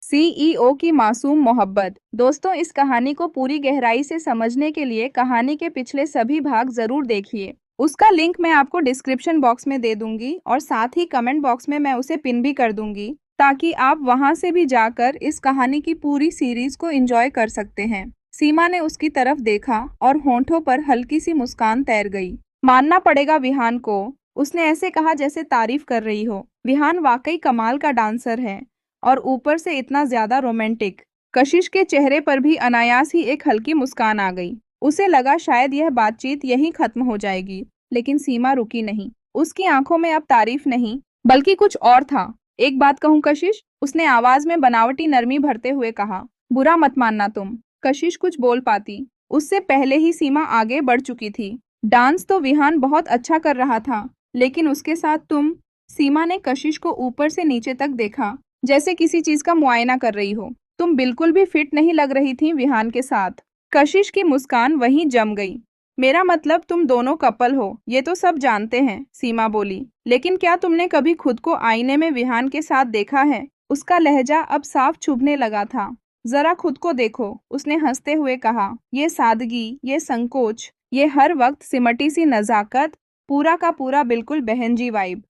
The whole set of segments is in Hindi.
सीईओ की मासूम मोहब्बत। दोस्तों, इस कहानी को पूरी गहराई से समझने के लिए कहानी के पिछले सभी भाग जरूर देखिए। उसका लिंक मैं आपको डिस्क्रिप्शन बॉक्स में दे दूंगी और साथ ही कमेंट बॉक्स में मैं उसे पिन भी कर दूंगी, ताकि आप वहां से भी जाकर इस कहानी की पूरी सीरीज को एंजॉय कर सकते हैं। सीमा ने उसकी तरफ देखा और होंठों पर हल्की सी मुस्कान तैर गई। मानना पड़ेगा विहान को, उसने ऐसे कहा जैसे तारीफ कर रही हो। विहान वाकई कमाल का डांसर है और ऊपर से इतना ज्यादा रोमांटिक। कशिश के चेहरे पर भी अनायास ही एक हल्की मुस्कान आ गई। उसे लगा शायद यह बातचीत यहीं खत्म हो जाएगी, लेकिन सीमा रुकी नहीं। उसकी आंखों में अब तारीफ नहीं, बल्कि कुछ और था। एक बात कहूं कशिश, उसने आवाज में बनावटी नरमी भरते हुए कहा। बुरा मत मानना तुम। कशिश कुछ बोल पाती, उससे पहले ही सीमा आगे बढ़ चुकी थी। डांस तो विहान बहुत अच्छा कर रहा था, लेकिन उसके साथ तुम। सीमा ने कशिश को ऊपर से नीचे तक देखा, जैसे किसी चीज का मुआयना कर रही हो। तुम बिल्कुल भी फिट नहीं लग रही थी विहान के साथ। कशिश की मुस्कान वहीं जम गई। मेरा मतलब तुम दोनों कपल हो, ये तो सब जानते हैं, सीमा बोली। लेकिन क्या तुमने कभी खुद को आईने में विहान के साथ देखा है? उसका लहजा अब साफ चुभने लगा था। जरा खुद को देखो, उसने हंसते हुए कहा। ये सादगी, ये संकोच, ये हर वक्त सिमटी सी नजाकत, पूरा का पूरा बिल्कुल बहन जी वाइब।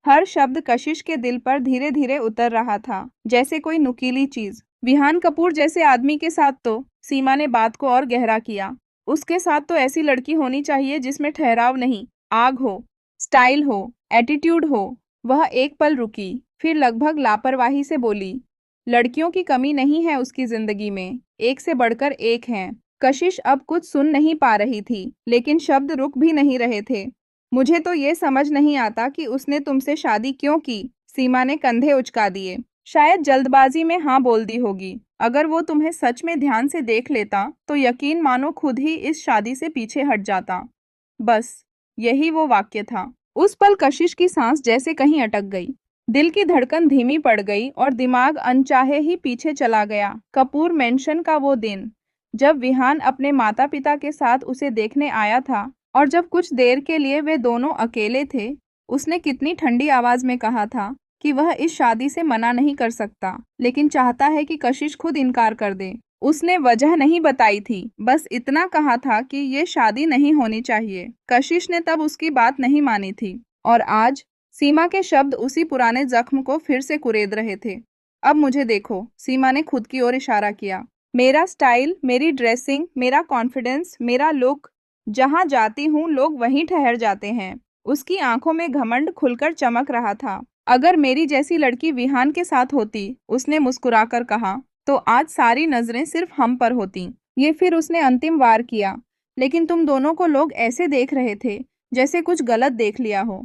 हर शब्द कशिश के दिल पर धीरे धीरे उतर रहा था, जैसे कोई नुकीली चीज। विहान कपूर जैसे आदमी के साथ तो, सीमा ने बात को और गहरा किया, उसके साथ तो ऐसी लड़की होनी चाहिए जिसमें ठहराव नहीं, आग हो, स्टाइल हो, एटीट्यूड हो। वह एक पल रुकी, फिर लगभग लापरवाही से बोली, लड़कियों की कमी नहीं है उसकी जिंदगी में, एक से बढ़कर एक हैं। कशिश अब कुछ सुन नहीं पा रही थी, लेकिन शब्द रुक भी नहीं रहे थे। मुझे तो ये समझ नहीं आता कि उसने तुमसे शादी क्यों की। सीमा ने कंधे उचका दिए। शायद जल्दबाजी में हाँ बोल दी होगी। अगर वो तुम्हें सच में ध्यान से देख लेता तो यकीन मानो खुद ही इस शादी से पीछे हट जाता। बस यही वो वाक्य था। उस पल कशिश की सांस जैसे कहीं अटक गई। दिल की धड़कन धीमी पड़ गई और दिमाग अनचाहे ही पीछे चला गया। कपूर मेंशन का वो दिन, जब विहान अपने माता पिता के साथ उसे देखने आया था और जब कुछ देर के लिए वे दोनों अकेले थे। उसने कितनी ठंडी आवाज में कहा था कि वह इस शादी से मना नहीं कर सकता, लेकिन चाहता है कि कशिश खुद इनकार कर दे। उसने वजह नहीं बताई थी, बस इतना कहा था कि ये शादी नहीं होनी चाहिए। कशिश ने तब उसकी बात नहीं मानी थी, और आज सीमा के शब्द उसी पुराने जख्म को फिर से कुरेद रहे थे। अब मुझे देखो, सीमा ने खुद की ओर इशारा किया। मेरा स्टाइल, मेरी ड्रेसिंग, मेरा कॉन्फिडेंस, मेरा लुक, जहां जाती हूँ लोग वहीं ठहर जाते हैं। उसकी आंखों में घमंड खुलकर चमक रहा था। अगर मेरी जैसी लड़की विहान के साथ होती, उसने मुस्कुराकर कहा, तो आज सारी नजरें सिर्फ हम पर होती। ये फिर उसने अंतिम वार किया। लेकिन तुम दोनों को लोग ऐसे देख रहे थे जैसे कुछ गलत देख लिया हो।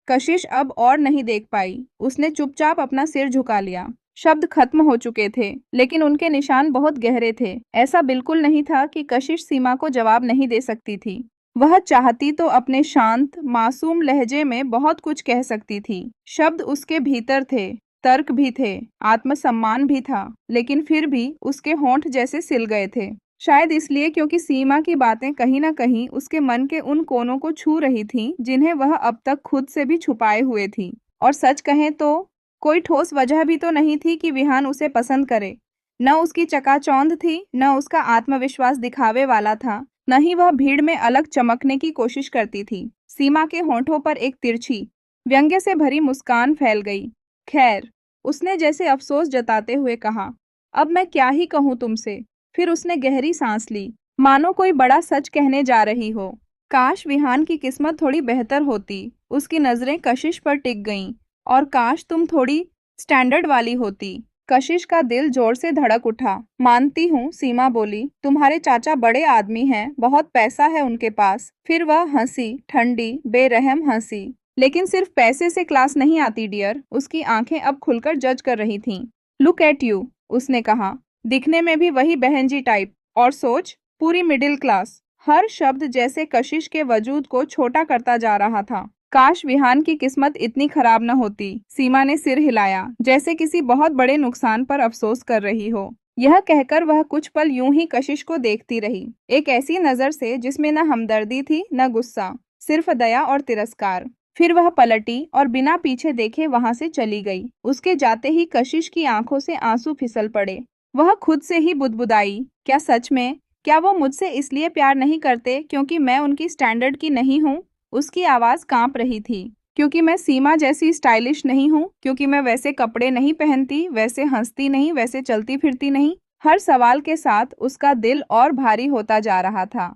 कशिश अब और नहीं देख पाई। उसने चुपचाप अपना सिर झुका लिया। शब्द खत्म हो चुके थे, लेकिन उनके निशान बहुत गहरे थे। ऐसा बिल्कुल नहीं था कि कशिश सीमा को जवाब नहीं दे सकती थी। वह चाहती तो अपने शांत, मासूम लहजे में बहुत कुछ कह सकती थी। शब्द उसके भीतर थे, तर्क भी थे, आत्मसम्मान भी था, लेकिन फिर भी उसके होंठ जैसे सिल गए थे। शायद इसलिए क्योंकि सीमा की बातें कहीं न कहीं उसके मन के उन कोनों को छू रही थीं, जिन्हें वह अब तक खुद से भी छुपाए हुए थी। और सच कहें तो कोई ठोस वजह भी तो नहीं थी कि विहान उसे पसंद करे। न उसकी चकाचौंध थी, न उसका आत्मविश्वास दिखावे वाला था, न ही वह भीड़ में अलग चमकने की कोशिश करती थी। सीमा के होंठों पर एक तिरछी, व्यंग्य से भरी मुस्कान फैल गई। खैर, उसने जैसे अफसोस जताते हुए कहा, अब मैं क्या ही कहूँ तुमसे। फिर उसने गहरी सांस ली, मानो कोई बड़ा सच कहने जा रही हो। काश विहान की किस्मत थोड़ी बेहतर होती। उसकी नजरें कशिश पर टिक गईं। और काश तुम थोड़ी स्टैंडर्ड वाली होती। कशिश का दिल जोर से धड़क उठा। मानती हूँ, सीमा बोली, तुम्हारे चाचा बड़े आदमी हैं, बहुत पैसा है उनके पास। फिर वह हंसी, ठंडी, बेरहम हंसी। लेकिन सिर्फ पैसे से क्लास नहीं आती डियर। उसकी आंखें अब खुलकर जज कर रही थीं। लुक एट यू, उसने कहा, दिखने में भी वही बहन जी टाइप, और सोच, पूरी मिडिल क्लास। हर शब्द जैसे कशिश के वजूद को छोटा करता जा रहा था। काश विहान की किस्मत इतनी खराब न होती। सीमा ने सिर हिलाया, जैसे किसी बहुत बड़े नुकसान पर अफसोस कर रही हो। यह कहकर वह कुछ पल यूं ही कशिश को देखती रही, एक ऐसी नजर से जिसमें न हमदर्दी थी न गुस्सा, सिर्फ दया और तिरस्कार। फिर वह पलटी और बिना पीछे देखे वहां से चली गई। उसके जाते ही कशिश की आंखों से आंसू फिसल पड़े। वह खुद से ही बुदबुदाई, क्या सच में? क्या वो मुझसे इसलिए प्यार नहीं करते क्योंकि मैं उनकी स्टैंडर्ड की नहीं हूँ? उसकी आवाज कांप रही थी। क्योंकि मैं सीमा जैसी स्टाइलिश नहीं हूँ? क्योंकि मैं वैसे कपड़े नहीं पहनती, वैसे हंसती नहीं, वैसे चलती फिरती नहीं? हर सवाल के साथ उसका दिल और भारी होता जा रहा था।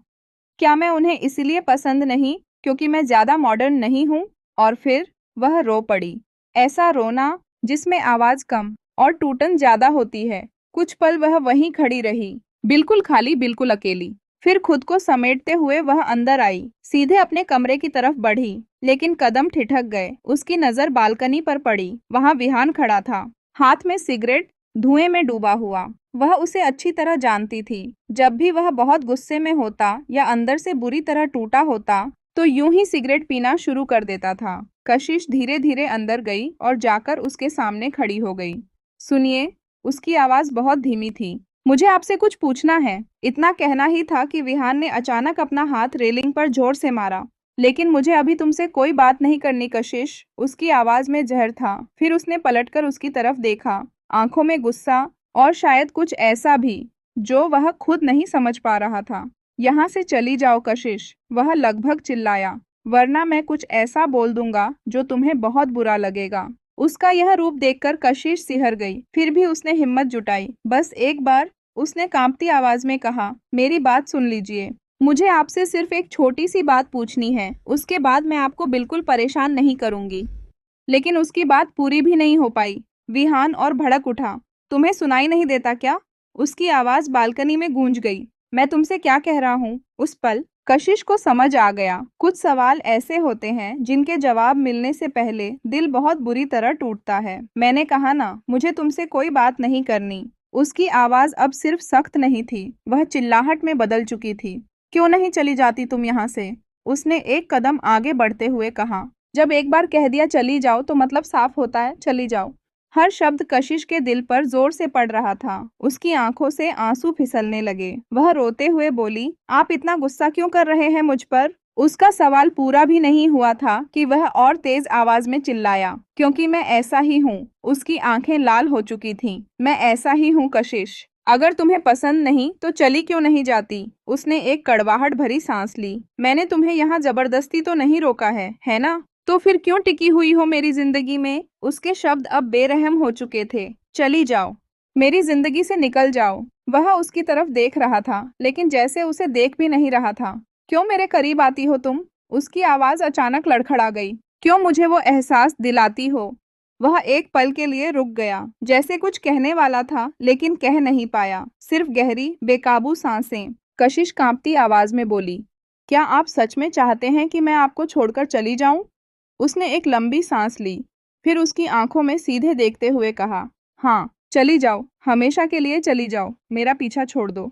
क्या मैं उन्हें इसलिए पसंद नहीं क्योंकि मैं ज्यादा मॉडर्न नहीं हूँ? और फिर वह रो पड़ी। ऐसा रोना जिसमें आवाज कम और टूटन ज्यादा होती है। कुछ पल वह वहीं खड़ी रही, बिल्कुल खाली, बिल्कुल अकेली। फिर खुद को समेटते हुए वह अंदर आई, सीधे अपने कमरे की तरफ बढ़ी, लेकिन कदम ठिठक गए। उसकी नजर बालकनी पर पड़ी। वहां विहान खड़ा था, हाथ में सिगरेट, धुएं में डूबा हुआ। वह उसे अच्छी तरह जानती थी। जब भी वह बहुत गुस्से में होता या अंदर से बुरी तरह टूटा होता, तो यूं ही सिगरेट पीना शुरू कर देता था। कशिश धीरे धीरे अंदर गई और जाकर उसके सामने खड़ी हो गई। सुनिए, उसकी आवाज बहुत धीमी थी। मुझे आपसे कुछ पूछना है। इतना कहना ही था कि विहान ने अचानक अपना हाथ रेलिंग पर जोर से मारा। लेकिन मुझे अभी तुमसे कोई बात नहीं करनी कशिश। उसकी आवाज में जहर था। फिर उसने पलटकर उसकी तरफ देखा, आंखों में गुस्सा और शायद कुछ ऐसा भी जो वह खुद नहीं समझ पा रहा था। यहाँ से चली जाओ कशिश, वह लगभग चिल्लाया, वरना मैं कुछ ऐसा बोल दूंगा जो तुम्हें बहुत बुरा लगेगा। उसका यह रूप देखकर कशिश सिहर गई। फिर भी उसने हिम्मत जुटाई। बस एक बार, उसने कांपती आवाज में कहा, मेरी बात सुन लीजिए। मुझे आपसे सिर्फ एक छोटी सी बात पूछनी है, उसके बाद मैं आपको बिल्कुल परेशान नहीं करूंगी। लेकिन उसकी बात पूरी भी नहीं हो पाई। विहान और भड़क उठा, तुम्हें सुनाई नहीं देता क्या? उसकी आवाज बालकनी में गूंज गई। मैं तुमसे क्या कह रहा हूँ? उस पल कशिश को समझ आ गया, कुछ सवाल ऐसे होते हैं जिनके जवाब मिलने से पहले दिल बहुत बुरी तरह टूटता है। मैंने कहा ना, मुझे तुमसे कोई बात नहीं करनी। उसकी आवाज अब सिर्फ सख्त नहीं थी, वह चिल्लाहट में बदल चुकी थी। क्यों नहीं चली जाती तुम यहाँ से? उसने एक कदम आगे बढ़ते हुए कहा। जब एक बार कह दिया चली जाओ तो मतलब साफ होता है, चली जाओ। हर शब्द कशिश के दिल पर जोर से पड़ रहा था। उसकी आंखों से आंसू फिसलने लगे। वह रोते हुए बोली, आप इतना गुस्सा क्यों कर रहे हैं मुझ पर? उसका सवाल पूरा भी नहीं हुआ था कि वह और तेज आवाज में चिल्लाया, क्योंकि मैं ऐसा ही हूँ। उसकी आंखें लाल हो चुकी थीं। मैं ऐसा ही हूँ कशिश। अगर तुम्हें पसंद नहीं तो चली क्यों नहीं जाती? उसने एक कड़वाहट भरी सांस ली। मैंने तुम्हें यहाँ जबरदस्ती तो नहीं रोका है ना? तो फिर क्यों टिकी हुई हो मेरी जिंदगी में? उसके शब्द अब बेरहम हो चुके थे। चली जाओ, मेरी जिंदगी से निकल जाओ। वह उसकी तरफ देख रहा था, लेकिन जैसे उसे देख भी नहीं रहा था। क्यों मेरे करीब आती हो तुम? उसकी आवाज अचानक लड़खड़ा गई। क्यों मुझे वो एहसास दिलाती हो? वह एक पल के लिए रुक गया, जैसे कुछ कहने वाला था लेकिन कह नहीं पाया। सिर्फ गहरी बेकाबू सांसें। कशिश कांपती आवाज में बोली, क्या आप सच में चाहते हैं कि मैं आपको छोड़कर चली जाऊं? उसने एक लंबी सांस ली, फिर उसकी आंखों में सीधे देखते हुए कहा, हाँ, चली जाओ, हमेशा के लिए चली जाओ, मेरा पीछा छोड़ दो,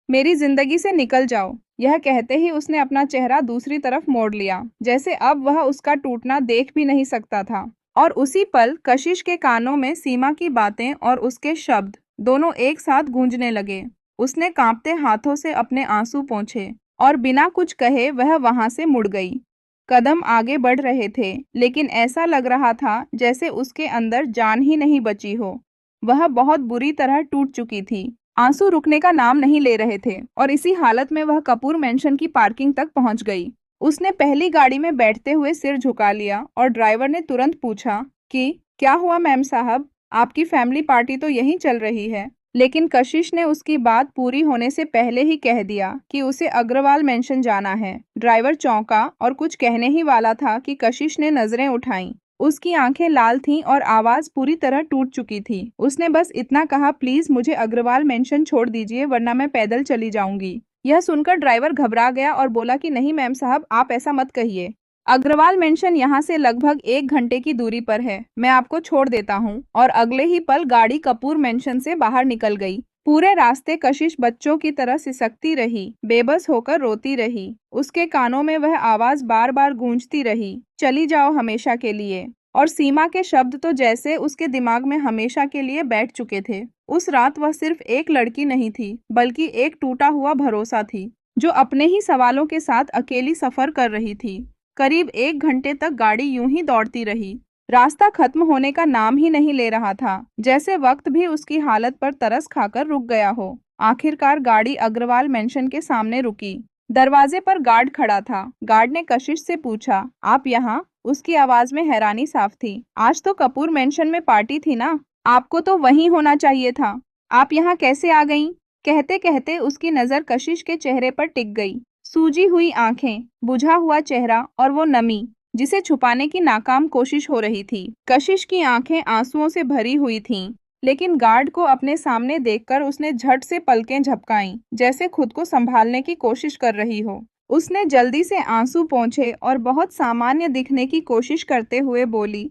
मेरी जिंदगी से निकल जाओ। यह कहते ही उसने अपना चेहरा दूसरी तरफ मोड़ लिया, जैसे अब वह उसका टूटना देख भी नहीं सकता था। और उसी पल कशिश के कानों में सीमा की बातें और उसके शब्द दोनों एक साथ गूंजने लगे। उसने कांपते हाथों से अपने आंसू पोंछे और बिना कुछ कहे वह वहां से मुड़ गई। कदम आगे बढ़ रहे थे, लेकिन ऐसा लग रहा था जैसे उसके अंदर जान ही नहीं बची हो। वह बहुत बुरी तरह टूट चुकी थी। आंसू रुकने का नाम नहीं ले रहे थे और इसी हालत में वह कपूर मेंशन की पार्किंग तक पहुंच गई। उसने पहली गाड़ी में बैठते हुए सिर झुका लिया और ड्राइवर ने तुरंत पूछा कि क्या हुआ मैम साहब, आपकी फैमिली पार्टी तो यहीं चल रही है। लेकिन कशिश ने उसकी बात पूरी होने से पहले ही कह दिया कि उसे अग्रवाल मेंशन जाना है। ड्राइवर चौंका और कुछ कहने ही वाला था कि कशिश ने नजरें उठाईं। उसकी आंखें लाल थीं और आवाज पूरी तरह टूट चुकी थी। उसने बस इतना कहा, प्लीज मुझे अग्रवाल मेंशन छोड़ दीजिए वरना मैं पैदल चली जाऊंगी। यह सुनकर ड्राइवर घबरा गया और बोला कि नहीं मैम साहब, आप ऐसा मत कहिए। अग्रवाल मेंशन यहाँ से लगभग 1 घंटे की दूरी पर है। मैं आपको छोड़ देता हूँ। और अगले ही पल गाड़ी कपूर मेंशन से बाहर निकल गई। पूरे रास्ते कशिश बच्चों की तरह सिसकती रही, बेबस होकर रोती रही। उसके कानों में वह आवाज बार बार गूंजती रही, चली जाओ हमेशा के लिए। और सीमा के शब्द तो जैसे उसके दिमाग में हमेशा के लिए बैठ चुके थे। उस रात वह सिर्फ एक लड़की नहीं थी, बल्कि एक टूटा हुआ भरोसा थी, जो अपने ही सवालों के साथ अकेली सफर कर रही थी। करीब 1 घंटे तक गाड़ी यूं ही दौड़ती रही। रास्ता खत्म होने का नाम ही नहीं ले रहा था, जैसे वक्त भी उसकी हालत पर तरस खाकर रुक गया हो। आखिरकार गाड़ी अग्रवाल मेंशन के सामने रुकी। दरवाजे पर गार्ड खड़ा था। गार्ड ने कशिश से पूछा, आप यहाँ? उसकी आवाज में हैरानी साफ थी। आज तो कपूर मेंशन में पार्टी थी ना? आपको तो वहीं होना चाहिए था। आप यहाँ कैसे आ गईं? कहते कहते उसकी नजर कशिश के चेहरे पर टिक गई। सूजी हुई आंखें, बुझा हुआ चेहरा और वो नमी जिसे छुपाने की नाकाम कोशिश हो रही थी। कशिश की आंखें आंसुओं से भरी हुई थीं, लेकिन गार्ड को अपने सामने देखकर उसने झट से पलकें झपकाईं, जैसे खुद को संभालने की कोशिश कर रही हो। उसने जल्दी से आंसू पोंछे और बहुत सामान्य दिखने की कोशिश करते हुए बोली,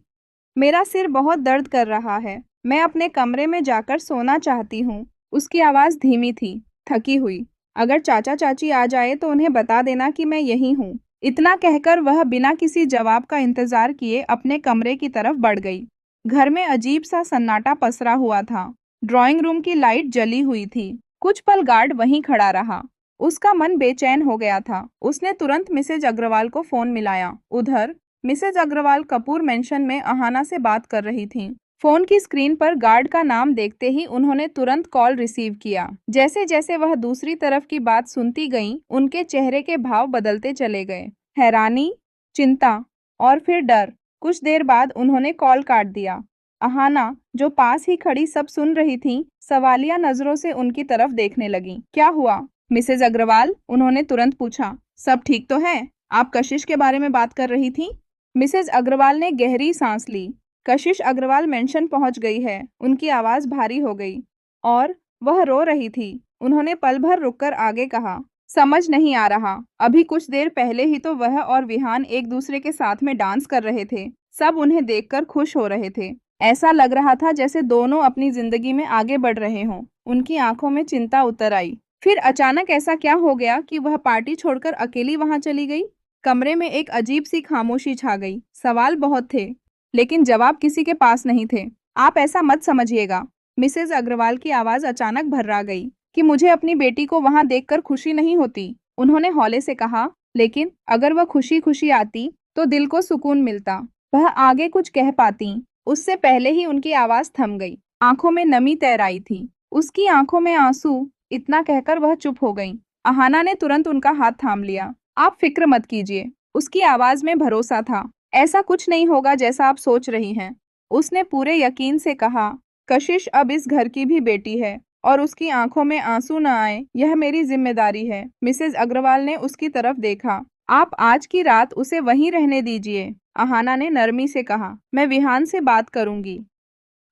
मेरा सिर बहुत दर्द कर रहा है। मैं अपने कमरे में जाकर सोना चाहती हूँ। उसकी आवाज धीमी थी, थकी हुई। अगर चाचा चाची आ जाए तो उन्हें बता देना कि मैं यही हूँ। इतना कहकर वह बिना किसी जवाब का इंतजार किए अपने कमरे की तरफ बढ़ गई। घर में अजीब सा सन्नाटा पसरा हुआ था। ड्राइंग रूम की लाइट जली हुई थी। कुछ पल गार्ड वहीं खड़ा रहा। उसका मन बेचैन हो गया था। उसने तुरंत मिसेज अग्रवाल को फोन मिलाया। उधर मिसेज अग्रवाल कपूर मेंशन में अहाना से बात कर रही थीं। फोन की स्क्रीन पर गार्ड का नाम देखते ही उन्होंने तुरंत कॉल रिसीव किया। जैसे जैसे वह दूसरी तरफ की बात सुनती गईं, उनके चेहरे के भाव बदलते चले गए। हैरानी, चिंता और फिर डर। कुछ देर बाद उन्होंने कॉल काट दिया। अहाना, जो पास ही खड़ी सब सुन रही थीं, सवालिया नजरों से उनकी तरफ देखने लगीं। क्या हुआ, मिसेज अग्रवाल? उन्होंने तुरंत पूछा। सब ठीक तो है? आप कशिश के बारे में बात कर रही थीं? मिसेज अग्रवाल ने गहरी सांस ली। कशिश अग्रवाल मेंशन पहुंच गई है। उनकी आवाज भारी हो गई और वह रो रही थी। उन्होंने पल भर रुककर आगे कहा, समझ नहीं आ रहा। अभी कुछ देर पहले ही तो वह और विहान एक दूसरे के साथ में डांस कर रहे थे। सब उन्हें देखकर खुश हो रहे थे। ऐसा लग रहा था जैसे दोनों अपनी जिंदगी में आगे बढ़ रहे हों। उनकी आंखों में चिंता उतर आई। फिर अचानक ऐसा क्या हो गया कि वह पार्टी छोड़कर अकेली वहां चली गई? कमरे में एक अजीब सी खामोशी छा गई। सवाल बहुत थे, लेकिन जवाब किसी के पास नहीं थे। आप ऐसा मत समझिएगा। मिसेज अग्रवाल की आवाज अचानक भर्रा गई कि मुझे अपनी बेटी को वहां देखकर खुशी नहीं होती। उन्होंने हौले से कहा, लेकिन अगर वह खुशी खुशी आती तो दिल को सुकून मिलता। वह आगे कुछ कह पाती, उससे पहले ही उनकी आवाज थम गई। आंखों में नमी तैराई थी। उसकी आंखों में आंसू। इतना कहकर वह चुप हो गई। अहाना ने तुरंत उनका हाथ थाम लिया। आप फिक्र मत कीजिए। उसकी आवाज में भरोसा था। ऐसा कुछ नहीं होगा जैसा आप सोच रही हैं। उसने पूरे यकीन से कहा, कशिश अब इस घर की भी बेटी है और उसकी आंखों में आंसू न आए, यह मेरी जिम्मेदारी है। मिसेज अग्रवाल ने उसकी तरफ देखा। आप आज की रात उसे वहीं रहने दीजिए। अहाना ने नरमी से कहा, मैं विहान से बात करूंगी।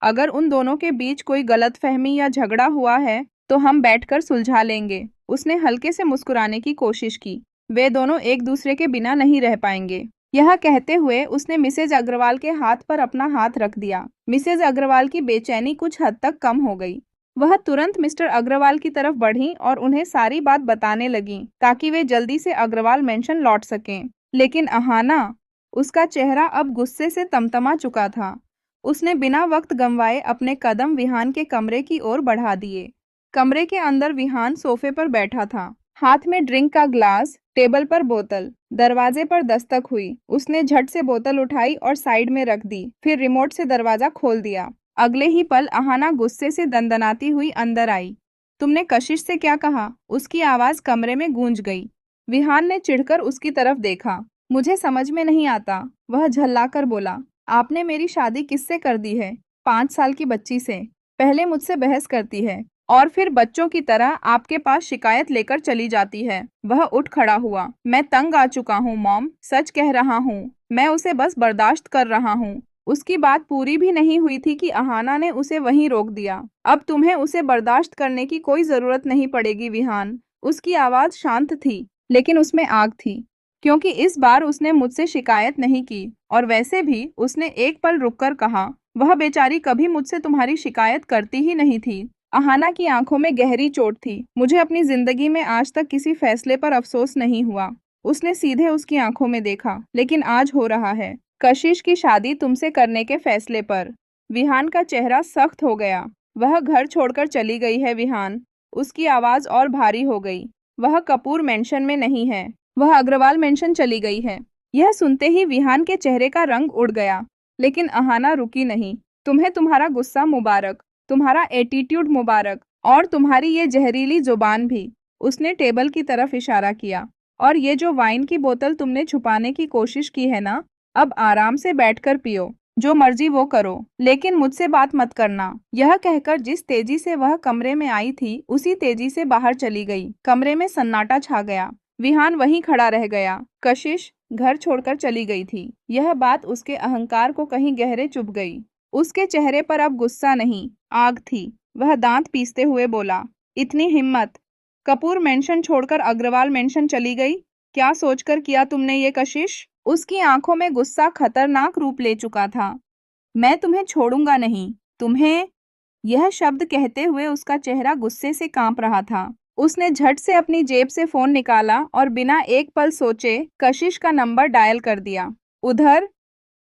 अगर उन दोनों के बीच कोई गलतफहमी या झगड़ा हुआ है तो हम बैठकर सुलझा लेंगे। उसने हल्के से मुस्कुराने की कोशिश की। वे दोनों एक दूसरे के बिना नहीं रह पाएंगे। यह कहते हुए उसने मिसेज अग्रवाल के हाथ पर अपना हाथ रख दिया। मिसेज अग्रवाल की बेचैनी कुछ हद तक कम हो गई। वह तुरंत मिस्टर अग्रवाल की तरफ बढ़ी और उन्हें सारी बात बताने लगी ताकि वे जल्दी से अग्रवाल मेंशन लौट सकें। लेकिन अहाना, उसका चेहरा अब गुस्से से तमतमा चुका था। उसने बिना वक्त गंवाए अपने कदम विहान के कमरे की ओर बढ़ा दिए। कमरे के अंदर विहान सोफे पर बैठा था, हाथ में ड्रिंक का ग्लास, टेबल पर बोतल। दरवाजे पर दस्तक हुई। उसने झट से बोतल उठाई और साइड में रख दी, फिर रिमोट से दरवाजा खोल दिया। अगले ही पल अहाना गुस्से से दंदनाती हुई अंदर आई। तुमने कशिश से क्या कहा? उसकी आवाज कमरे में गूंज गई। विहान ने चिढ़कर उसकी तरफ देखा। मुझे समझ में नहीं आता, वह झल्लाकर बोला। आपने मेरी शादी किससे कर दी है? 5 साल की बच्ची से। पहले मुझसे बहस करती है और फिर बच्चों की तरह आपके पास शिकायत लेकर चली जाती है। वह उठ खड़ा हुआ। मैं तंग आ चुका हूँ मॉम, सच कह रहा हूँ। मैं उसे बस बर्दाश्त कर रहा हूँ। उसकी बात पूरी भी नहीं हुई थी कि अहाना ने उसे वहीं रोक दिया। अब तुम्हें उसे बर्दाश्त करने की कोई जरूरत नहीं पड़ेगी विहान। उसकी आवाज शांत थी, लेकिन उसमें आग थी, क्योंकि इस बार उसने मुझसे शिकायत नहीं की। और वैसे भी उसने एक पल रुककर कहा, वह बेचारी कभी मुझसे तुम्हारी शिकायत करती ही नहीं थी। अहाना की आंखों में गहरी चोट थी। मुझे अपनी जिंदगी में आज तक किसी फैसले पर अफसोस नहीं हुआ। उसने सीधे उसकी आंखों में देखा। लेकिन आज हो रहा है, कशिश की शादी तुमसे करने के फैसले पर। विहान का चेहरा सख्त हो गया। वह घर छोड़कर चली गई है विहान। उसकी आवाज और भारी हो गई। वह कपूर मेंशन में नहीं है, वह अग्रवाल मेंशन चली गई है। यह सुनते ही विहान के चेहरे का रंग उड़ गया, लेकिन अहाना रुकी नहीं। तुम्हें तुम्हारा गुस्सा मुबारक, तुम्हारा एटीट्यूड मुबारक, और तुम्हारी ये जहरीली जुबान भी। उसने टेबल की तरफ इशारा किया। और ये जो वाइन की बोतल तुमने छुपाने की कोशिश की है ना, अब आराम से बैठकर पियो, जो मर्जी वो करो, लेकिन मुझसे बात मत करना। यह कहकर जिस तेजी से वह कमरे में आई थी, उसी तेजी से बाहर चली गई। कमरे में सन्नाटा छा गया। विहान वहीं खड़ा रह गया। कशिश घर छोड़कर चली गई थी। यह बात उसके अहंकार को कहीं गहरे चुभ गई। उसके चेहरे पर अब गुस्सा नहीं, आग थी। वह दांत पीसते हुए बोला, इतनी हिम्मत! कपूर मेंशन छोड़कर अग्रवाल मेंशन चली गई? क्या सोचकर किया तुमने ये कशिश? उसकी आंखों में गुस्सा खतरनाक रूप ले चुका था। मैं तुम्हें छोड़ूंगा नहीं, तुम्हें। यह शब्द कहते हुए उसका चेहरा गुस्से से कांप रहा था। उसने झट से अपनी जेब से फोन निकाला और बिना एक पल सोचे कशिश का नंबर डायल कर दिया। उधर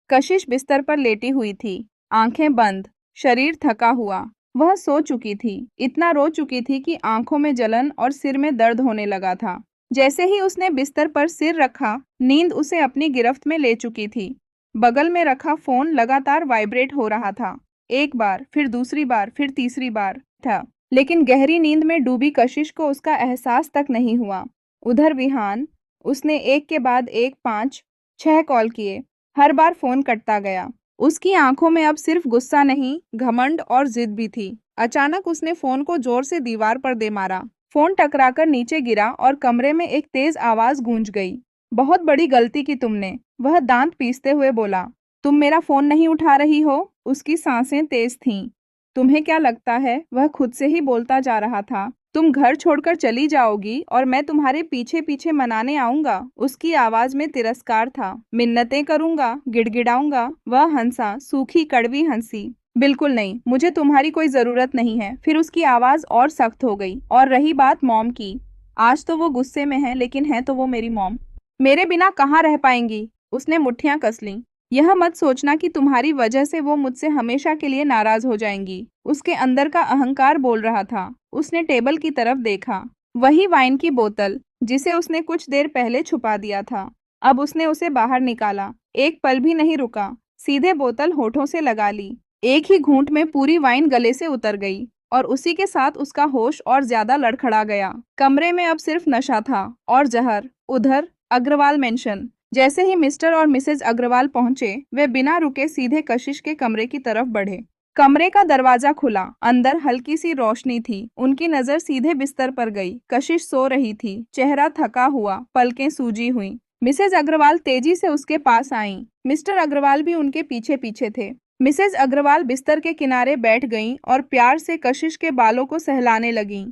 कशिश बिस्तर पर लेटी हुई थी, आंखें बंद, शरीर थका हुआ। वह सो चुकी थी, इतना रो चुकी थी कि आंखों में जलन और सिर में दर्द होने लगा था। जैसे ही उसने बिस्तर पर सिर रखा, नींद उसे अपनी गिरफ्त में ले चुकी थी। बगल में रखा फोन लगातार वाइब्रेट हो रहा था। एक बार, फिर दूसरी बार, फिर तीसरी बार था, लेकिन गहरी नींद में डूबी कशिश को उसका एहसास तक नहीं हुआ। उधर विहान, उसने एक के बाद एक 5-6 कॉल किए। हर बार फोन कटता गया। उसकी आंखों में अब सिर्फ गुस्सा नहीं, घमंड और जिद भी थी। अचानक उसने फोन को जोर से दीवार पर दे मारा। फोन टकराकर नीचे गिरा और कमरे में एक तेज आवाज गूंज गई। बहुत बड़ी गलती की तुमने, वह दांत पीसते हुए बोला। तुम मेरा फोन नहीं उठा रही हो? उसकी सांसें तेज थीं। तुम्हें क्या लगता है? वह खुद से ही बोलता जा रहा था। तुम घर छोड़कर चली जाओगी और मैं तुम्हारे पीछे पीछे मनाने आऊंगा। उसकी आवाज में तिरस्कार था। मिन्नतें करूंगा, गिड़गिड़ाऊंगा। वह हंसा, सूखी कड़वी हंसी। बिल्कुल नहीं, मुझे तुम्हारी कोई जरूरत नहीं है। फिर उसकी आवाज और सख्त हो गई। और रही बात मॉम की, आज तो वो गुस्से में है, लेकिन है तो वो मेरी मॉम। मेरे बिना कहाँ रह पाएंगी? उसने मुट्ठियां कस लीं। यह मत सोचना कि तुम्हारी वजह से वो मुझसे हमेशा के लिए नाराज हो जाएंगी। उसके अंदर का अहंकार बोल रहा था। उसने टेबल की तरफ देखा। वही वाइन की बोतल, जिसे उसने कुछ देर पहले छुपा दिया था। अब उसने उसे बाहर निकाला। एक पल भी नहीं रुका, सीधे बोतल होठों से लगा ली। एक ही घूंट में पूरी वाइन गले से उतर गई और उसी के साथ उसका होश और ज्यादा लड़खड़ा गया। कमरे में अब सिर्फ नशा था और जहर। उधर अग्रवाल मेंशन। जैसे ही मिस्टर और मिसेज अग्रवाल पहुंचे, वे बिना रुके सीधे कशिश के कमरे की तरफ बढ़े। कमरे का दरवाजा खुला। अंदर हल्की सी रोशनी थी। उनकी नजर सीधे बिस्तर पर गई। कशिश सो रही थी, चेहरा थका हुआ, पलकें सूजी हुई। मिसेज अग्रवाल तेजी से उसके पास आईं। मिस्टर अग्रवाल भी उनके पीछे पीछे थे। मिसेज अग्रवाल बिस्तर के किनारे बैठ गईं और प्यार से कशिश के बालों को सहलाने लगीं।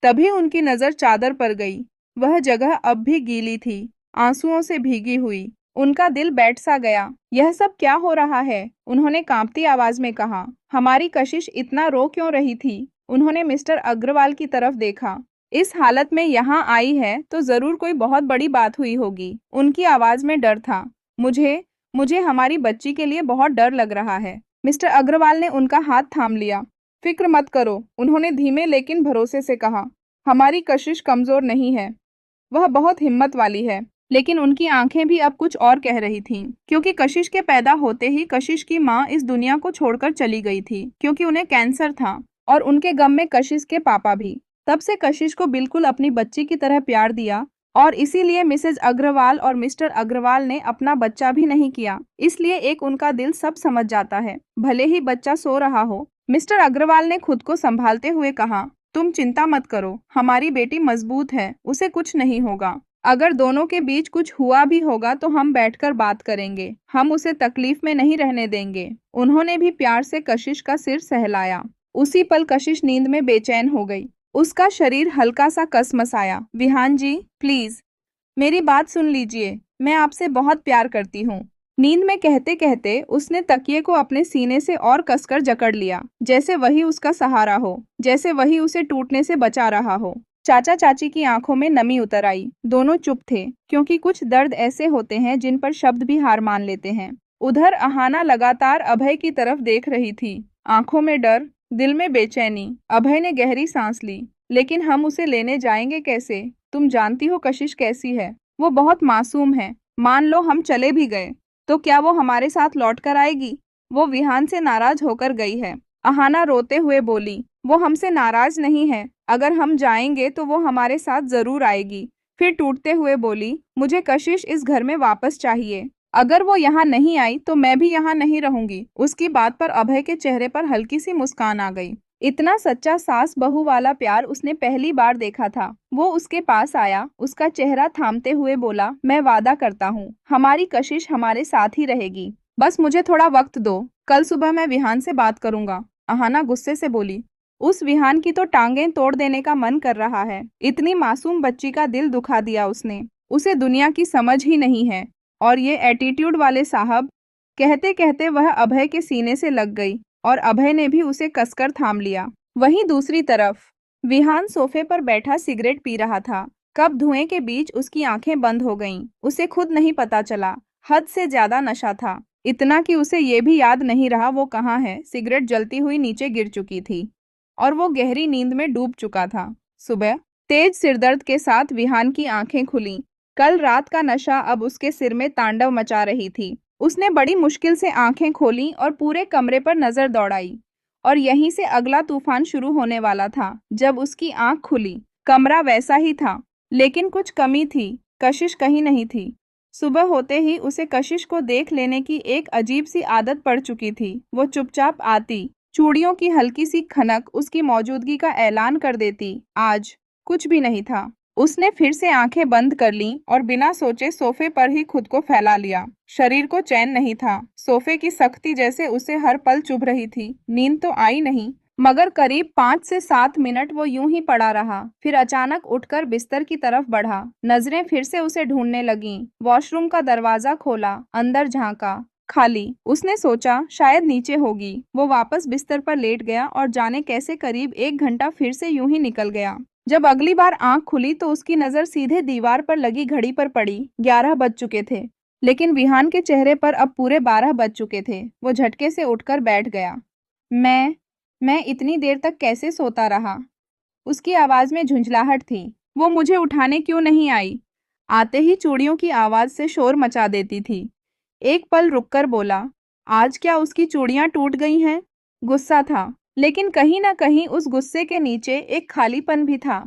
तभी उनकी नजर चादर पर गई। वह जगह अब भी गीली थी, आंसुओं से भीगी हुई। उनका दिल बैठ सा गया। यह सब क्या हो रहा है? उन्होंने कांपती आवाज में कहा। हमारी कशिश इतना रो क्यों रही थी? उन्होंने मिस्टर अग्रवाल की तरफ देखा। इस हालत में यहाँ आई है तो जरूर कोई बहुत बड़ी बात हुई होगी। उनकी आवाज में डर था। मुझे मुझे हमारी बच्ची के लिए बहुत डर लग रहा है। मिस्टर अग्रवाल ने उनका हाथ थाम लिया। फिक्र मत करो, उन्होंने धीमे लेकिन भरोसे से कहा। हमारी कशिश कमजोर नहीं है, वह बहुत हिम्मत वाली है। लेकिन उनकी आंखें भी अब कुछ और कह रही थीं, क्योंकि कशिश के पैदा होते ही कशिश की माँ इस दुनिया को छोड़कर चली गई थी, क्योंकि उन्हें कैंसर था। और उनके गम में कशिश के पापा भी। तब से कशिश को बिल्कुल अपनी बच्ची की तरह प्यार दिया, और इसीलिए मिसेज अग्रवाल और मिस्टर अग्रवाल ने अपना बच्चा भी नहीं किया। इसलिए एक उनका दिल सब समझ जाता है, भले ही बच्चा सो रहा हो। मिस्टर अग्रवाल ने खुद को संभालते हुए कहा, तुम चिंता मत करो, हमारी बेटी मजबूत है, उसे कुछ नहीं होगा। अगर दोनों के बीच कुछ हुआ भी होगा तो हम बैठकर बात करेंगे, हम उसे तकलीफ में नहीं रहने देंगे। उन्होंने भी प्यार से कशिश का सिर सहलाया। उसी पल कशिश नींद में बेचैन हो गई। उसका शरीर हल्का सा कसमसाया। विहान जी, प्लीज मेरी बात सुन लीजिए, मैं आपसे बहुत प्यार करती हूँ। नींद में कहते कहते उसने तकिए को अपने सीने से और कसकर जकड़ लिया, जैसे वही उसका सहारा हो, जैसे वही उसे टूटने से बचा रहा हो। चाचा चाची की आंखों में नमी उतर आई। दोनों चुप थे, क्योंकि कुछ दर्द ऐसे होते हैं जिन पर शब्द भी हार मान लेते हैं। उधर अहाना लगातार अभय की तरफ देख रही थी, आंखों में डर, दिल में बेचैनी। अभय ने गहरी सांस ली। लेकिन हम उसे लेने जाएंगे कैसे? तुम जानती हो कशिश कैसी है, वो बहुत मासूम है। मान लो हम चले भी गए, तो क्या वो हमारे साथ लौट कर आएगी? वो विहान से नाराज होकर गई है। अहाना रोते हुए बोली, वो हमसे नाराज नहीं है। अगर हम जाएंगे तो वो हमारे साथ जरूर आएगी। फिर टूटते हुए बोली, मुझे कशिश इस घर में वापस चाहिए। अगर वो यहाँ नहीं आई तो मैं भी यहाँ नहीं रहूंगी। उसकी बात पर अभय के चेहरे पर हल्की सी मुस्कान आ गई। इतना सच्चा सास बहू वाला प्यार उसने पहली बार देखा था। वो उसके पास आया, उसका चेहरा थामते हुए बोला, मैं वादा करता हूँ, हमारी कशिश हमारे साथ ही रहेगी। बस मुझे थोड़ा वक्त दो, कल सुबह मैं विहान से बात करूंगा। अहाना गुस्से से बोली, उस विहान की तो टांगें तोड़ देने का मन कर रहा है। इतनी मासूम बच्ची का दिल दुखा दिया उसने। उसे दुनिया की समझ ही नहीं है। और ये एटीट्यूड वाले साहब। कहते कहते वह अभय के सीने से लग गई और अभय ने भी उसे कसकर थाम लिया। वहीं दूसरी तरफ विहान सोफे पर बैठा सिगरेट पी रहा था। कब धुएं के बीच उसकी आंखें बंद हो गईं, उसे खुद नहीं पता चला। हद से ज्यादा नशा था, इतना कि उसे ये भी याद नहीं रहा वो कहाँ है। सिगरेट जलती हुई नीचे गिर चुकी थी और वो गहरी नींद में डूब चुका था। सुबह तेज सिरदर्द के साथ विहान की आंखें खुलीं। कल रात का नशा अब उसके सिर में तांडव मचा रही थी। उसने बड़ी मुश्किल से आंखें खोलीं और पूरे कमरे पर नजर दौड़ाई। और यहीं से अगला तूफान शुरू होने वाला था। जब उसकी आंख खुली, कमरा वैसा ही था, लेकिन कुछ कमी थी। कशिश कहीं नहीं थी। सुबह होते ही उसे कशिश को देख लेने की एक अजीब सी आदत पड़ चुकी थी। वो चुपचाप आती, चूड़ियों की हल्की सी खनक उसकी मौजूदगी का ऐलान कर देती। आज कुछ भी नहीं था। उसने फिर से आंखें बंद कर लीं और बिना सोचे सोफे पर ही खुद को फैला लिया। शरीर को चैन नहीं था। सोफे की सख्ती जैसे उसे हर पल चुभ रही थी। नींद तो आई नहीं, मगर करीब 5 से 7 मिनट वो यूं ही पड़ा रहा। फिर अचानक उठकर बिस्तर की तरफ बढ़ा। नजरें फिर से उसे ढूंढने लगीं। वॉशरूम का दरवाजा खोला, अंदर झांका, खाली। उसने सोचा शायद नीचे होगी। वो वापस बिस्तर पर लेट गया और जाने कैसे करीब 1 घंटा फिर से यूं ही निकल गया। जब अगली बार आंख खुली तो उसकी नजर सीधे दीवार पर लगी घड़ी पर पड़ी। 11 बज चुके थे, लेकिन विहान के चेहरे पर अब पूरे 12 बज चुके थे। वो झटके से उठकर बैठ गया। मैं इतनी देर तक कैसे सोता रहा? उसकी आवाज में झुंझलाहट थी। वो मुझे उठाने क्यों नहीं आई? आते ही चूड़ियों की आवाज से शोर मचा देती थी। एक पल रुककर बोला, आज क्या उसकी चूड़ियां टूट गई हैं? गुस्सा था, लेकिन कहीं ना कहीं उस गुस्से के नीचे एक खालीपन भी था।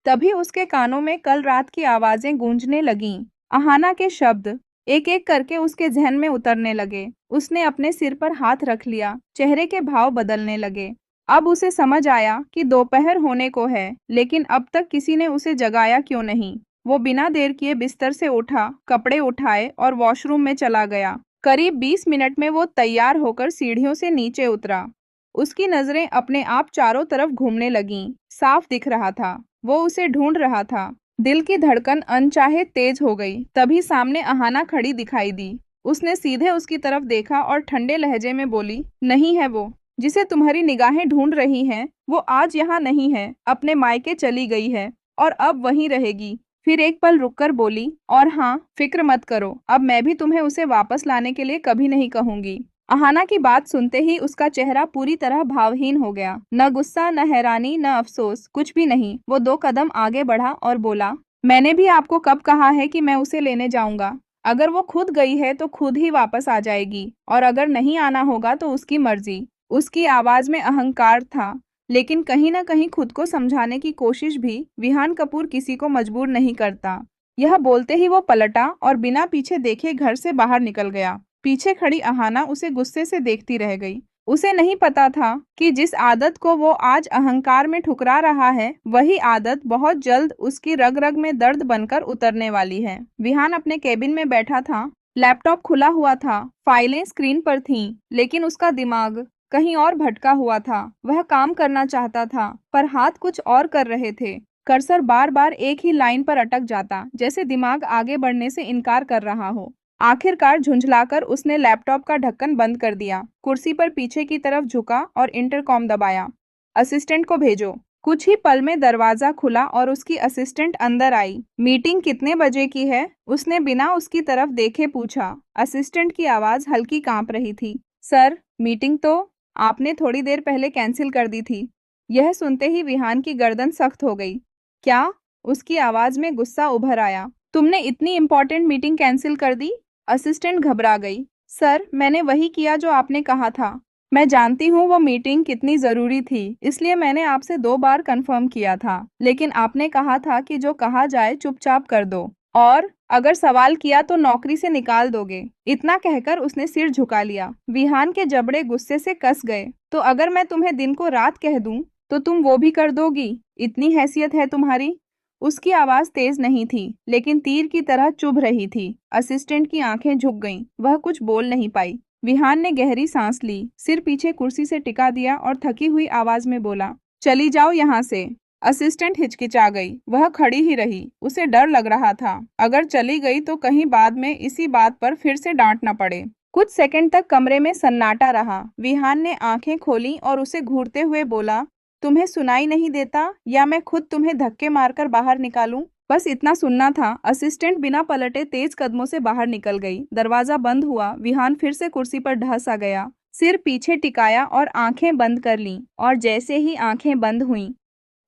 तभी उसके कानों में कल रात की आवाजें गूंजने लगीं। अहाना के शब्द एक एक करके उसके जहन में उतरने लगे। उसने अपने सिर पर हाथ रख लिया, चेहरे के भाव बदलने लगे। अब उसे समझ आया कि दोपहर होने को है, लेकिन अब तक किसी ने उसे जगाया क्यों नहीं। वो बिना देर किए बिस्तर से उठा, कपड़े उठाए और वॉशरूम में चला गया। करीब 20 मिनट में वो तैयार होकर सीढ़ियों से नीचे उतरा। उसकी नजरें अपने आप चारों तरफ घूमने लगीं। साफ दिख रहा था, वो उसे ढूंढ रहा था। दिल की धड़कन अनचाहे तेज हो गई। तभी सामने अहाना खड़ी दिखाई दी। उसने सीधे उसकी तरफ देखा और ठंडे लहजे में बोली, नहीं है वो जिसे तुम्हारी निगाहें ढूंढ रही हैं। वो आज यहाँ नहीं है, अपने मायके चली गई है और अब वहीं रहेगी। फिर एक पल रुककर बोली, और हाँ, फिक्र मत करो, अब मैं भी तुम्हें उसे वापस लाने के लिए कभी नहीं कहूंगी। अहाना की बात सुनते ही उसका चेहरा पूरी तरह भावहीन हो गया। न गुस्सा, न हैरानी, न अफसोस, कुछ भी नहीं। वो 2 कदम आगे बढ़ा और बोला, मैंने भी आपको कब कहा है कि मैं उसे लेने जाऊंगा? अगर वो खुद गई है तो खुद ही वापस आ जाएगी, और अगर नहीं आना होगा तो उसकी मर्जी। उसकी आवाज में अहंकार था, लेकिन कहीं ना कहीं खुद को समझाने की कोशिश भी। विहान कपूर किसी को मजबूर नहीं करता। यह बोलते ही वो पलटा और बिना पीछे देखे घर से बाहर निकल गया। पीछे खड़ी अहाना उसे गुस्से से देखती रह गई। उसे नहीं पता था कि जिस आदत को वो आज अहंकार में ठुकरा रहा है, वही आदत बहुत जल्द उसकी रग रग में दर्द बनकर उतरने वाली है। विहान अपने केबिन में बैठा था। लैपटॉप खुला हुआ था, फाइलें स्क्रीन पर थीं, लेकिन उसका दिमाग कहीं और भटका हुआ था। वह काम करना चाहता था, पर हाथ कुछ और कर रहे थे। कर्सर बार बार एक ही लाइन पर अटक जाता, जैसे दिमाग आगे बढ़ने से इनकार कर रहा हो। आखिरकार झुंझलाकर उसने लैपटॉप का ढक्कन बंद कर दिया, कुर्सी पर पीछे की तरफ झुका और इंटरकॉम दबाया। असिस्टेंट को भेजो। कुछ ही पल में दरवाजा खुला और उसकी असिस्टेंट अंदर आई। मीटिंग कितने बजे की है? उसने बिना उसकी तरफ देखे पूछा। असिस्टेंट की आवाज हल्की कांप रही थी। सर, मीटिंग तो आपने थोड़ी देर पहले कैंसिल कर दी थी। यह सुनते ही विहान की गर्दन सख्त हो गई। क्या? उसकी आवाज में गुस्सा उभर आया। तुमने इतनी इम्पोर्टेंट मीटिंग कैंसिल कर दी? असिस्टेंट घबरा गई। सर, मैंने वही किया जो आपने कहा था। मैं जानती हूँ वो मीटिंग कितनी जरूरी थी, इसलिए मैंने आपसे 2 बार कंफर्म किया था। लेकिन आपने कहा था कि जो कहा जाए चुपचाप कर दो। और अगर सवाल किया तो नौकरी से निकाल दोगे। इतना कहकर उसने सिर झुका लिया। विहान के जबड़े गुस्से से कस गए। तो अगर मैं तुम्हें दिन को रात कह दूं, तो तुम वो भी कर दोगी? इतनी हैसियत है तुम्हारी? उसकी आवाज तेज नहीं थी, लेकिन तीर की तरह चुभ रही थी। असिस्टेंट की आंखें झुक गईं। वह कुछ बोल नहीं पाई। विहान ने गहरी सांस ली, सिर पीछे कुर्सी से टिका दिया और थकी हुई आवाज में बोला, चली जाओ यहाँ से। असिस्टेंट हिचकिचा गई। वह खड़ी ही रही। उसे डर लग रहा था, अगर चली गई तो कहीं बाद में इसी बात पर फिर से डांट न पड़े। कुछ सेकंड तक कमरे में सन्नाटा रहा। विहान ने आंखें खोली और उसे घूरते हुए बोला, तुम्हें सुनाई नहीं देता या मैं खुद तुम्हें धक्के मारकर बाहर निकालूं? बस इतना सुनना था। असिस्टेंट बिना पलटे तेज कदमों से बाहर निकल गई। दरवाजा बंद हुआ। विहान फिर से कुर्सी पर ढह सा गया, सिर पीछे टिकाया और आंखें बंद कर लीं। और जैसे ही आंखें बंद हुईं,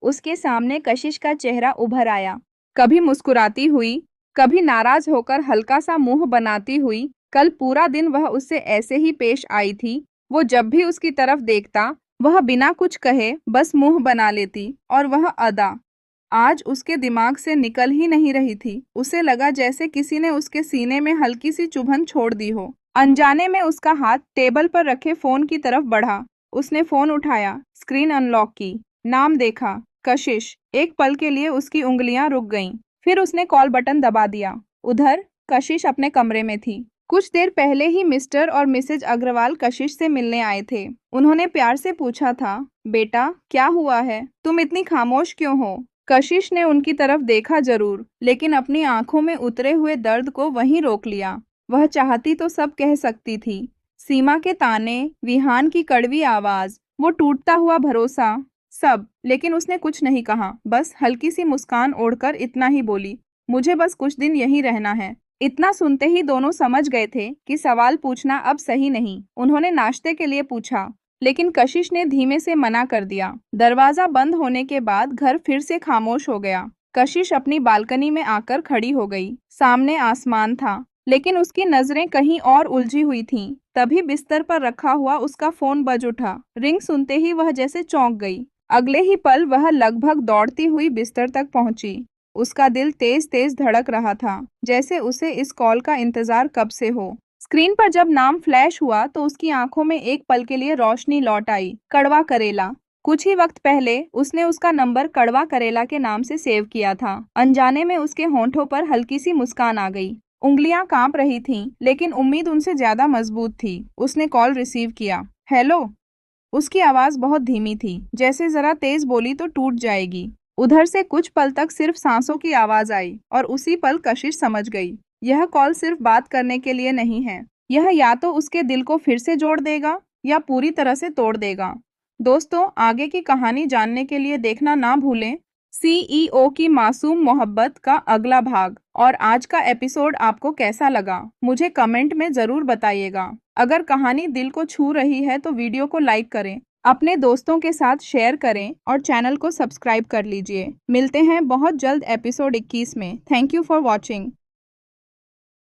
उसके सामने कशिश का चेहरा उभर आया। कभी मुस्कुराती हुई, कभी नाराज होकर हल्का सा मुंह बनाती हुई। कल पूरा दिन वह उससे ऐसे ही पेश आई थी। वो जब भी उसकी तरफ देखता, वह बिना कुछ कहे बस मुंह बना लेती। और वह अदा आज उसके दिमाग से निकल ही नहीं रही थी। उसे लगा जैसे किसी ने उसके सीने में हल्की सी चुभन छोड़ दी हो। अनजाने में उसका हाथ टेबल पर रखे फोन की तरफ बढ़ा। उसने फोन उठाया, स्क्रीन अनलॉक की, नाम देखा, कशिश। एक पल के लिए उसकी उंगलियां रुक गईं। फिर उसने कॉल बटन दबा दिया। उधर कशिश अपने कमरे में थी। कुछ देर पहले ही मिस्टर और मिसेज अग्रवाल कशिश से मिलने आए थे। उन्होंने प्यार से पूछा था, बेटा क्या हुआ है, तुम इतनी खामोश क्यों हो? कशिश ने उनकी तरफ देखा जरूर, लेकिन अपनी आंखों में उतरे हुए दर्द को वहीं रोक लिया। वह चाहती तो सब कह सकती थी। सीमा के ताने, विहान की कड़वी आवाज, वो टूटता हुआ भरोसा, सब। लेकिन उसने कुछ नहीं कहा। बस हल्की सी मुस्कान ओढ़कर इतना ही बोली, मुझे बस कुछ दिन यहीं रहना है। इतना सुनते ही दोनों समझ गए थे कि सवाल पूछना अब सही नहीं। उन्होंने नाश्ते के लिए पूछा, लेकिन कशिश ने धीमे से मना कर दिया। दरवाजा बंद होने के बाद घर फिर से खामोश हो गया। कशिश अपनी बालकनी में आकर खड़ी हो गई। सामने आसमान था, लेकिन उसकी नजरें कहीं और उलझी हुई थीं। तभी बिस्तर पर रखा हुआ उसका फोन बज उठा। रिंग सुनते ही वह जैसे चौंक गई। अगले ही पल वह लगभग दौड़ती हुई बिस्तर तक पहुंची। उसका दिल तेज तेज धड़क रहा था, जैसे उसे इस कॉल का इंतजार कब से हो। स्क्रीन पर जब नाम फ्लैश हुआ तो उसकी आंखों में एक पल के लिए रोशनी लौट आई। कड़वा करेला। कुछ ही वक्त पहले उसने उसका नंबर कड़वा करेला के नाम से सेव किया था। अनजाने में उसके होंठों पर हल्की सी मुस्कान आ गई। उंगलियां कांप रही थीं, लेकिन उम्मीद उनसे ज्यादा मजबूत थी। उसने कॉल रिसीव किया। हेलो। उसकी आवाज बहुत धीमी थी, जैसे जरा तेज बोली तो टूट जाएगी। उधर से कुछ पल तक सिर्फ सांसों की आवाज आई और उसी पल कशिश समझ गई, यह कॉल सिर्फ बात करने के लिए नहीं है। यह या तो उसके दिल को फिर से जोड़ देगा या पूरी तरह से तोड़ देगा। दोस्तों, आगे की कहानी जानने के लिए देखना ना भूलें सीईओ की मासूम मोहब्बत का अगला भाग। और आज का एपिसोड आपको कैसा लगा, मुझे कमेंट में जरूर बताइएगा। अगर कहानी दिल को छू रही है तो वीडियो को लाइक करें, अपने दोस्तों के साथ शेयर करें और चैनल को सब्सक्राइब कर लीजिए। मिलते हैं बहुत जल्द एपिसोड 21 में। Thank you for watching.